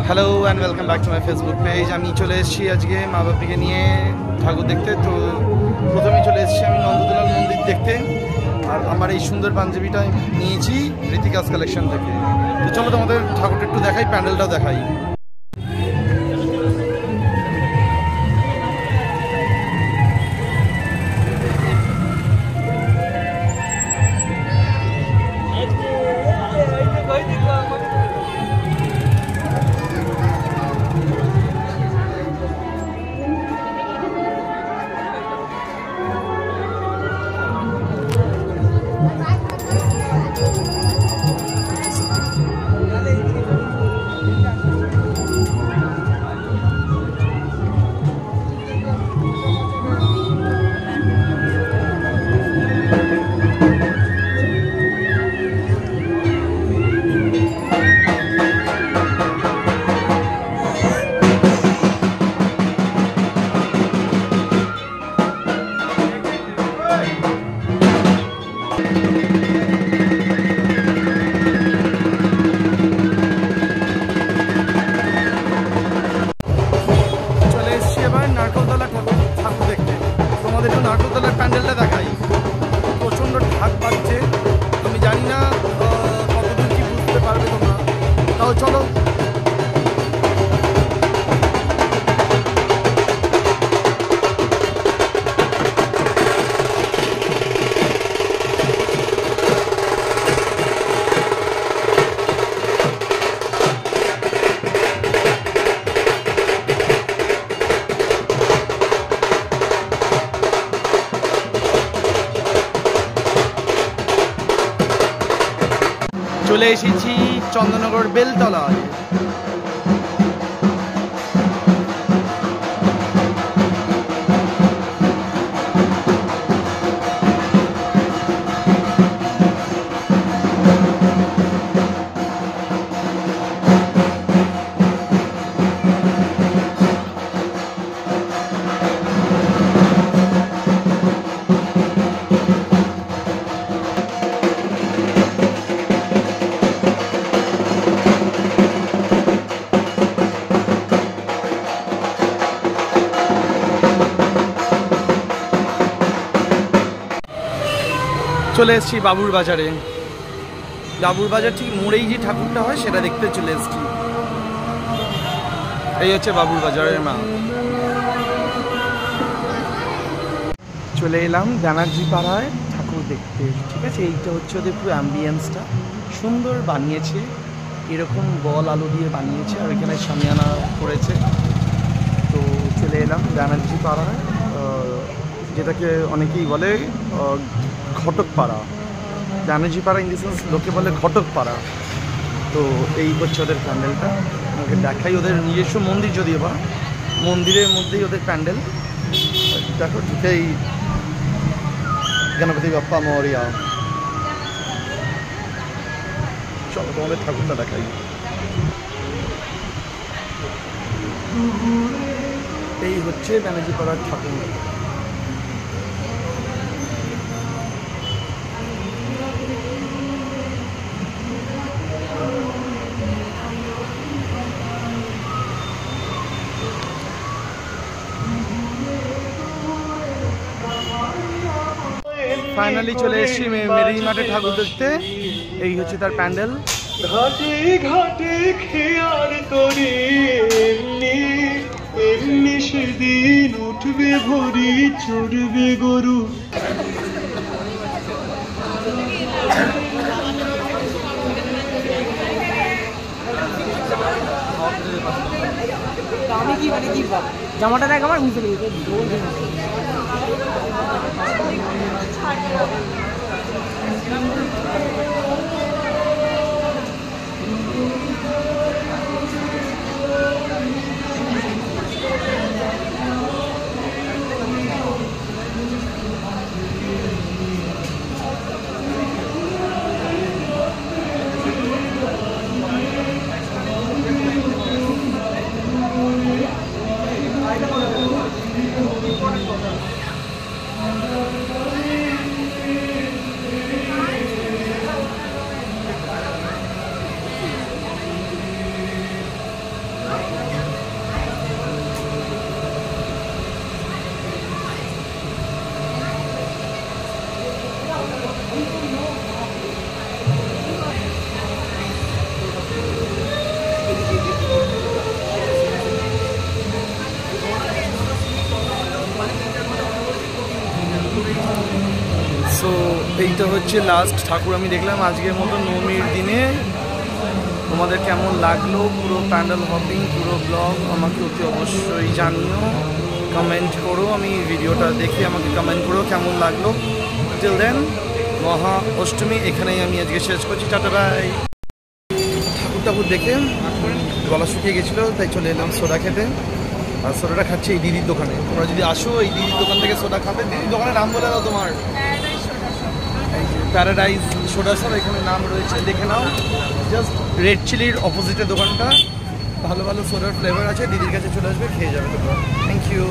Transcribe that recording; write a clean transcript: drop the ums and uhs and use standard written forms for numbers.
Hello and welcome back to my Facebook page. আমি চলে এসেছি আজকে মা বাপিকে নিয়ে ঠাকুর দেখতে। তো প্রথমেই চলে এসেছি আমি নন্দদুলাল মন্দির দেখতে, আর আমার এই সুন্দর পাঞ্জাবিটা নিয়েছি ঋতিকাস কালেকশন থেকে। তো চলো তোমাদের ঠাকুরটা একটু দেখাই, প্যান্ডেলটাও দেখাই। নারকোলতলার প্যান্ডেলটা দেখাই। প্রচণ্ড ঢাক বাজছে, আমি জানি না কতদূর কি বুঝতে পারবে তোমরা, তাও চলো। চলে এসেছি চন্দননগর বেলতলায়। চলে এসেছি বাবুর বাজারে। বাবুর বাজার ঠিক মোড়েই যে ঠাকুরটা হয় সেটা দেখতে চলে এসেছি। এই হচ্ছে বাবুর বাজারের মা। চলে এলাম ব্যানার্জি পাড়ায় ঠাকুর দেখতে। ঠিক আছে, এইটা হচ্ছে ওদের পুরো অ্যাম্বিয়েন্সটা সুন্দর বানিয়েছে, এরকম বল আলো দিয়ে বানিয়েছে, আর এখানে শামিয়ানা করেছে। তো চলে এলাম ব্যানার্জি পাড়ায়, যেটাকে অনেকেই বলে ঘটকপাড়া। ব্যানার্জি পাড়া ইন দি সেন্স লোকে বলে ঘটকপাড়া। তো এই হচ্ছে ওদের প্যান্ডেলটা, আমাকে দেখাই। ওদের নিজস্ব মন্দির, যদিও বা মন্দিরের মধ্যেই ওদের প্যান্ডেল। দেখো ঠিকই গণপতি বাপ্পা মরিয়া। চলো তোমাদের ঠাকুরটা দেখাই। এই হচ্ছে ব্যানার্জি পাড়ার ঠাকুর। ফাইনালি চলে এসেছি মেরি মাঠে ঠাকুর দেখতে। এই হচ্ছে তার প্যান্ডেল। ঘাটে ঘাটে খেয়ার তরি এমনি এমনি সেদিন উঠবে ভরি চড়বে গরু। আমি কি মানে কি জামাটা দেখ আমার বুঝতে পেরেছি। এইটা হচ্ছে লাস্ট ঠাকুর আমি দেখলাম আজকের মতো নবমীর দিনে। তোমাদের কেমন লাগলো পুরো প্যান্ডেল হপিং, পুরো ব্লগ আমাকে অতি অবশ্যই জানিও, কমেন্ট করো। আমি ভিডিওটা দেখে আমাকে কমেন্ট করো কেমন লাগলো। টিল দেন, মহা অষ্টমী এখানেই আমি আজকে শেষ করছি। Tata bye. ঠাকুর দেখে গলা শুকিয়ে গেছিলো, তাই চলে এলাম সোডা খেতে। আর সোডাটা খাচ্ছি এই দিদির দোকানে। তোমরা যদি আসো এই দিদির দোকান থেকে সোডা খাবে। দিদির দোকানের নাম বলে দাও তোমার। প্যারাডাইজ সোডা শপ, এখানে নাম রয়েছে, দেখে নাও। জাস্ট রেড চিলির অপোজিটে দোকানটা। ভালো ভালো সোডার ফ্লেভার আছে। দিদির কাছে চলে আসবে, খেয়ে যাবে তোমরা। Thank you.